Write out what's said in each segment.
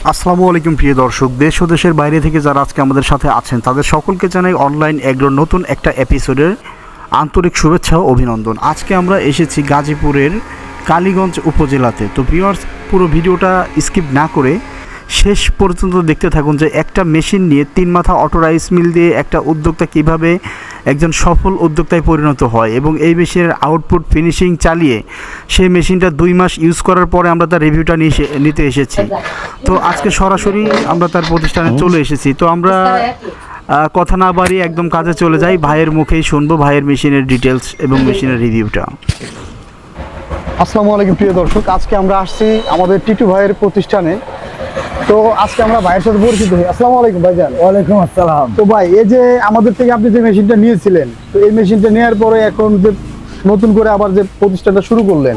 আসসালামু আলাইকুম প্রিয় দর্শক, দেশ ও দেশের বাইরে থেকে যারা আজকে আমাদের সাথে আছেন তাদের সকলকে জানাই অনলাইন এগ্রোর নতুন একটা এপিসোডের আন্তরিক শুভেচ্ছা ও অভিনন্দন। আজকে আমরা এসেছি গাজীপুরের কালীগঞ্জ উপজেলাতে। তো ভিউয়ার্স, পুরো ভিডিওটা স্কিপ না করে শেষ পর্যন্ত দেখতে থাকুন যে একটা মেশিন নিয়ে 3 মাথা অটো রাইস মিল দিয়ে একটা উদ্যোক্তা কীভাবে একজন সফল উদ্যোক্তায় পরিণত হয় এবং এই মেশিনের আউটপুট ফিনিশিং চালিয়ে সেই মেশিনটা 2 মাস ইউজ করার পরে আমরা তার রিভিউটা নিতে এসেছি। তো আজকে সরাসরি আমরা তার প্রতিষ্ঠানে চলে এসেছি। তো আমরা কথা না বাড়িয়ে একদম কাজে চলে যাই, ভাইয়ের মুখেই শুনবো ভাইয়ের মেশিনের ডিটেলস এবং মেশিনের রিভিউটা। আসসালামু আলাইকুম প্রিয় দর্শক, আজকে আমরা আসছি আমাদের টিটু ভাইয়ের প্রতিষ্ঠানে। তো আজকে আমরা ভাইয়ের সাথে পরিচিত হই। আসসালামু আলাইকুম ভাইজান। ওয়ালাইকুম আসসালাম। তো ভাই, এই যে আমাদের থেকে আপনি যে মেশিনটা নিয়েছিলেন, তো এই মেশিনটা নেওয়ার পরে এখন যে নতুন করে আবার যে প্রতিষ্ঠানটা শুরু করলেন,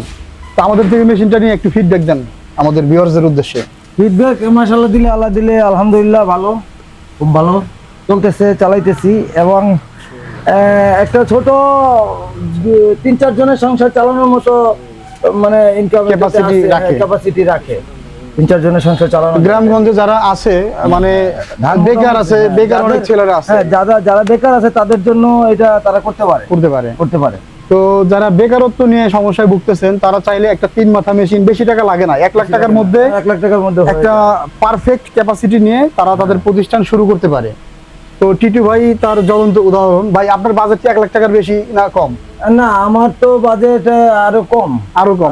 তো আমাদের থেকে মেশিনটা নিয়ে একটু ফিডব্যাক দেন আমাদের ভিউয়ার্সদের উদ্দেশ্যে। ফিডব্যাক মাশাআল্লাহ দিলে আল্লাহ দিলে আলহামদুলিল্লাহ ভালো, খুব ভালো চলতেছে, চালাইতেছি। এবং একটা ছোট 3-4 জনের সংসার চালানোর মতো মানে ইনকাম ক্যাপাসিটি রাখে। 3-4 জনের সংসার চালানো। গ্রামগঞ্জে যারা আছে মানে বেকার আছে, বেকার অনেক ছেলেরা আছে, যারা বেকার আছে তাদের জন্য এটা তারা করতে পারে। তো যারা বেকারত্ব নিয়ে সমস্যায় ভুগতেছেন তারা চাইলে একটা 3 মাথা মেশিন, বেশি টাকা লাগে না, 1 লাখ টাকার মধ্যে 1 লাখ টাকার মধ্যে একটা পারফেক্ট ক্যাপাসিটি নিয়ে তারা তাদের প্রতিষ্ঠান শুরু করতে পারে। তো টিটু ভাই তার জ্বলন্ত উদাহরণ। ভাই, আপনার বাজেট কি 1 লাখ টাকার বেশি না কম? না, আমার তো বাজেট আরো কম,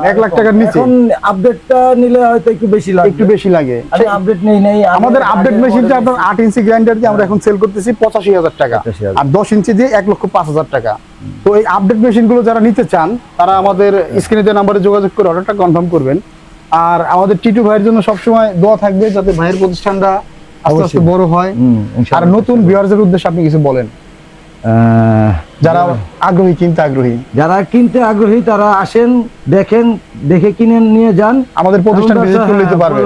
1 লাখ টাকার নিচে। এখন আপডেটটা নিলে হয়তো একটু বেশি লাগে। আমি আপডেট নেই। আমাদের আপডেট মেশিনটা আপনার 8 ইঞ্চি গ্রাইন্ডার দিয়ে আমরা এখন সেল করতেছি 85,000 টাকা, আর 10 ইঞ্চি দিয়ে 1,05,000 টাকা। তো এই আপডেট মেশিনগুলো যারা নিতে চান তারা আমাদের স্ক্রিনে দেওয়া নম্বরে যোগাযোগ করে অর্ডারটা কনফার্ম করবেন। আর আমাদের টিটু ভাইয়ের জন্য সবসময় দোয়া থাকবে যাতে ভাইয়ের প্রতিষ্ঠানটা আস্তে আস্তে বড় হয়। আর নতুন ভিউয়ারদের উদ্দেশ্যে আপনি কিছু বলেন, যারা কিনতে আগ্রহী তারা আসেন, দেখে কিনে নিয়ে যান, আমাদের প্রতিষ্ঠান ভিজিট করে নিতে পারবেন।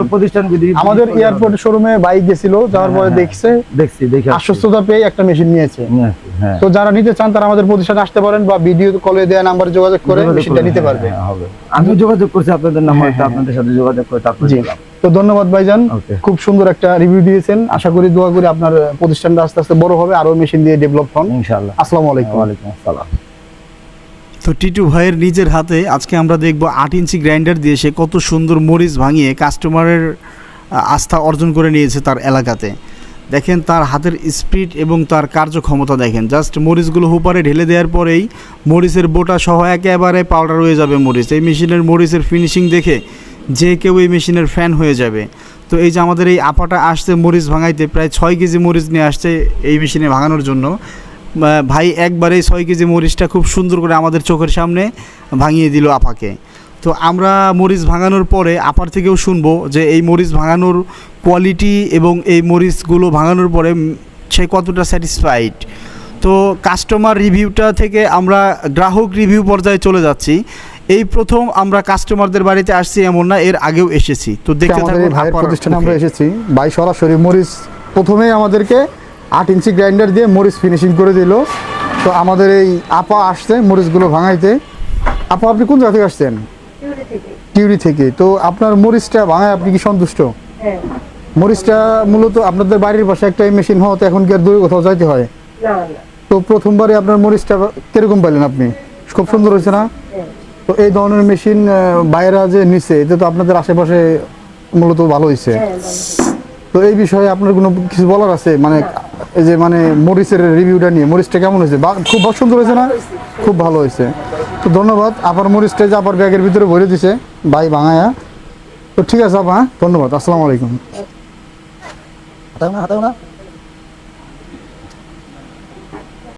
আমাদের এয়ারপোর্ট শোরুমে বাইক গেছিল, যাওয়ার পরে দেখছে আশ্বস্ততা পেয়ে একটা মেশিন নিয়েছে। তো যারা নিতে চান তারা আমাদের প্রতিষ্ঠানে আসতে পারেন বা ভিডিও কলে দেওয়া নাম্বারে যোগাযোগ করে মেশিনটা নিতে পারবে। আমি যোগাযোগ করছি আপনাদের নাম্বারটা, আপনাদের সাথে যোগাযোগ করে তারপর। তো ধন্যবাদ ভাইজান, খুব সুন্দর একটা রিভিউ দিয়েছেন। আশা করি দোয়া করি আপনার প্রতিষ্ঠানটা আস্তে আস্তে বড় হবে, আরো মেশিন দিয়ে ডেভেলপ হন ইনশাআল্লাহ। আসসালামু আলাইকুম। ওয়ালাইকুম আসসালাম। তো টিটু ভাইয়ের নিজের হাতে আজকে আমরা দেখব 8 ইঞ্চি গ্রাইন্ডার দিয়ে সে কত সুন্দর মরিচ ভাঙিয়ে কাস্টমারের আস্থা অর্জন করে নিয়েছে তার এলাকাতে। দেখেন তার হাতের স্পিড এবং তার কার্যক্ষমতা দেখেন। জাস্ট মরিচগুলো হুপারে ঢেলে দেওয়ার পরেই মরিচের বোটা সহ একেবারে পাউডার হয়ে যাবে মরিচ। এই মেশিনের মরিচের ফিনিশিং দেখে যে কেউ এই মেশিনের ফ্যান হয়ে যাবে। তো এই যে আমাদের এই আপাটা আসছে মরিচ ভাঙাইতে, প্রায় 6 কেজি মরিচ নিয়ে আসছে এই মেশিনে ভাঙানোর জন্য। ভাই একবারে 6 কেজি মরিচটা খুব সুন্দর করে আমাদের চোখের সামনে ভাঙিয়ে দিল আপাকে। তো আমরা মরিচ ভাঙানোর পরে আপার থেকেও শুনবো যে এই মরিচ ভাঙানোর কোয়ালিটি এবং এই মরিচগুলো ভাঙানোর পরে সে কতটা স্যাটিসফাইড। তো কাস্টমার রিভিউটা থেকে আমরা গ্রাহক রিভিউ পর্যায়ে চলে যাচ্ছি। এই প্রথম আমরা কাস্টমারদের বাড়িতে আসছি এমন না, এর আগেও এসেছি। তো দেখতে থাকুন ভাইয়ের প্রতিষ্ঠানে আমরা এসেছি। ভাই সরাসরি মরিচ প্রথমেই আমাদেরকে 8 ইঞ্চি গ্রাইন্ডার দিয়ে মরিচ ফিনিশিং করে দিল। তো আমাদের এই আপা আসছে মরিচগুলো ভাঙাইতে। আপা, আপনি কোন জায়গা থেকে আসছেন? টিউরি থেকে। তো আপনার মরিচটা ভাঙায় আপনি কি সন্তুষ্ট? মরিচটা মূলত আপনাদের বাড়ির পাশে একটা মেশিন হওয়াতে এখন কি আর দূরে কোথাও যাইতে হয়? তো প্রথমবারে আপনার মরিচটা কিরকম পাইলেন আপনি? খুব সুন্দর হয়েছে না? তো এই ধরনের মেশিন বাইরা যে নিছে, এটা তো আপনাদের আশেপাশে মূলত ভালো হয়েছে। তো এই বিষয়ে আপনার কোনো কিছু বলার আছে? মানে এই যে মানে মরিচের রিভিউটা নিয়ে, মরিচটা কেমন হয়েছে? খুব সুন্দর হয়েছে না? খুব ভালো হয়েছে। তো ধন্যবাদ। আপার মরিচটা যে আপার ব্যাগের ভিতরে ভরে দিছে ভাই ভাঙায়া। তো ঠিক আছে আপা, ধন্যবাদ। আসসালামু আলাইকুম।